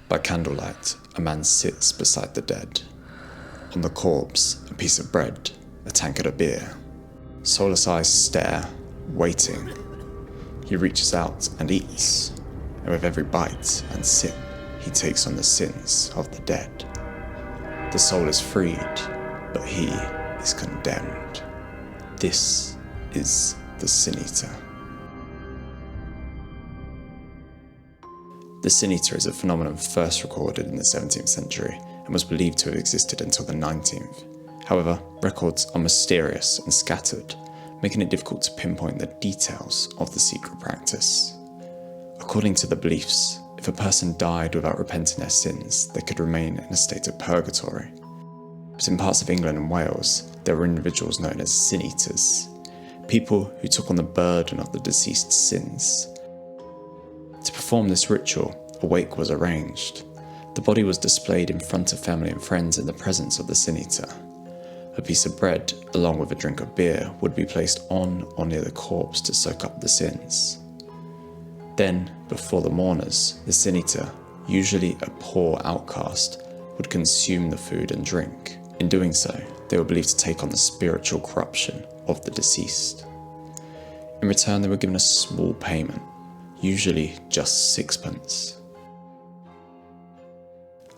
By candlelight, a man sits beside the dead. On the corpse, a piece of bread, a tankard of beer. Soulless eyes stare, waiting. He reaches out and eats, and with every bite and sip, he takes on the sins of the dead. The soul is freed, but he is condemned. This is the Sin Eater. The Sin Eater is a phenomenon first recorded in the 17th century and was believed to have existed until the 19th. However, records are mysterious and scattered, making it difficult to pinpoint the details of the secret practice. According to the beliefs, if a person died without repenting their sins, they could remain in a state of purgatory. But in parts of England and Wales, there were individuals known as Sin Eaters, people who took on the burden of the deceased's sins. To perform this ritual, a wake was arranged. The body was displayed in front of family and friends in the presence of the Sin Eater. A piece of bread, along with a drink of beer, would be placed on or near the corpse to soak up the sins. Then, before the mourners, the Sin Eater, usually a poor outcast, would consume the food and drink. In doing so, they were believed to take on the spiritual corruption of the deceased. In return, they were given a small payment, usually just sixpence.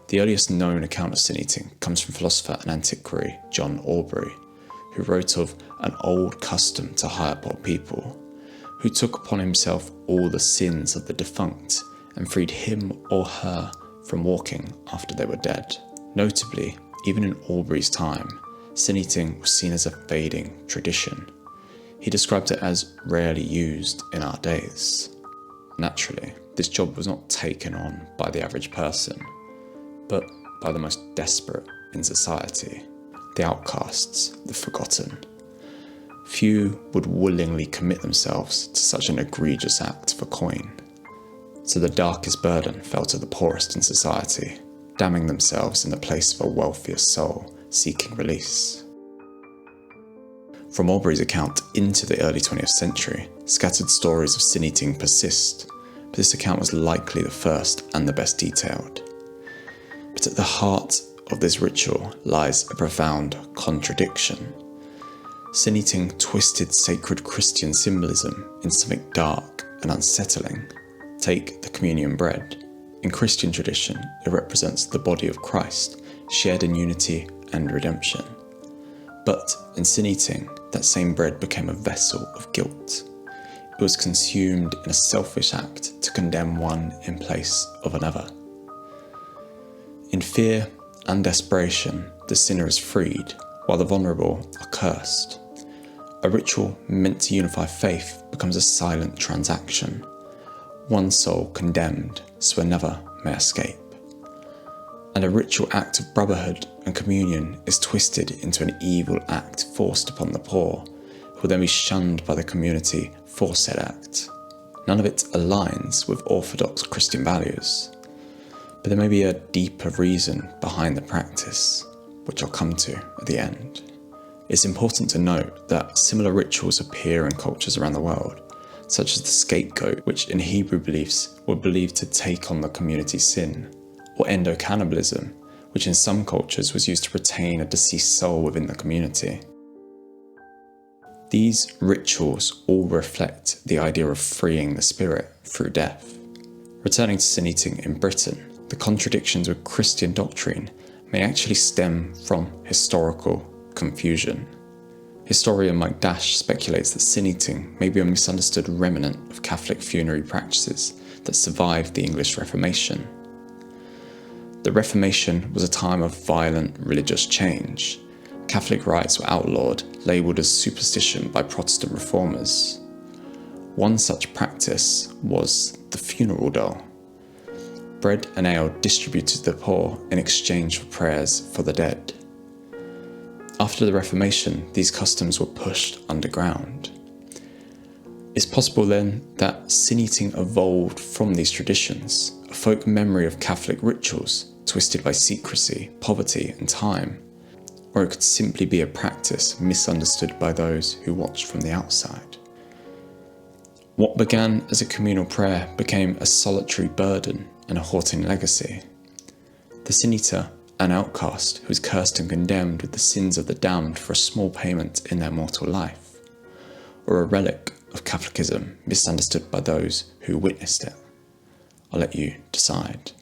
The earliest known account of sin eating comes from philosopher and antiquary John Aubrey, who wrote of an old custom to hire poor people, who took upon himself all the sins of the defunct and freed him or her from walking after they were dead. Notably, even in Aubrey's time, sin eating was seen as a fading tradition. He described it as rarely used in our days. Naturally, this job was not taken on by the average person, but by the most desperate in society, the outcasts, the forgotten. Few would willingly commit themselves to such an egregious act for coin. So the darkest burden fell to the poorest in society, damning themselves in the place of a wealthier soul seeking release. From Aubrey's account into the early 20th century, scattered stories of sin eating persist, but this account was likely the first and the best detailed. But at the heart of this ritual lies a profound contradiction. Sin eating twisted sacred Christian symbolism into something dark and unsettling. Take the communion bread. In Christian tradition, it represents the body of Christ, shared in unity and redemption. But in sin eating, that same bread became a vessel of guilt. It was consumed in a selfish act to condemn one in place of another. In fear and desperation, the sinner is freed, while the vulnerable are cursed. A ritual meant to unify faith becomes a silent transaction. One soul condemned so another may escape. And a ritual act of brotherhood and communion is twisted into an evil act forced upon the poor, who will then be shunned by the community for said act. None of it aligns with orthodox Christian values. But there may be a deeper reason behind the practice, which I'll come to at the end. It's important to note that similar rituals appear in cultures around the world, such as the scapegoat, which in Hebrew beliefs were believed to take on the community's sin, or endocannibalism, which in some cultures was used to retain a deceased soul within the community. These rituals all reflect the idea of freeing the spirit through death. Returning to sin eating in Britain, the contradictions with Christian doctrine may actually stem from historical confusion. Historian Mike Dash speculates that sin eating may be a misunderstood remnant of Catholic funerary practices that survived the English Reformation. The Reformation was a time of violent religious change. Catholic rites were outlawed, labelled as superstition by Protestant reformers. One such practice was the funeral dole. Bread and ale distributed to the poor in exchange for prayers for the dead. After the Reformation, these customs were pushed underground. It's possible then that sin eating evolved from these traditions, a folk memory of Catholic rituals twisted by secrecy, poverty, and time, or it could simply be a practice misunderstood by those who watched from the outside. What began as a communal prayer became a solitary burden and a haunting legacy. The sin eater, an outcast who is cursed and condemned with the sins of the damned for a small payment in their mortal life, or a relic of Catholicism misunderstood by those who witnessed it. I'll let you decide.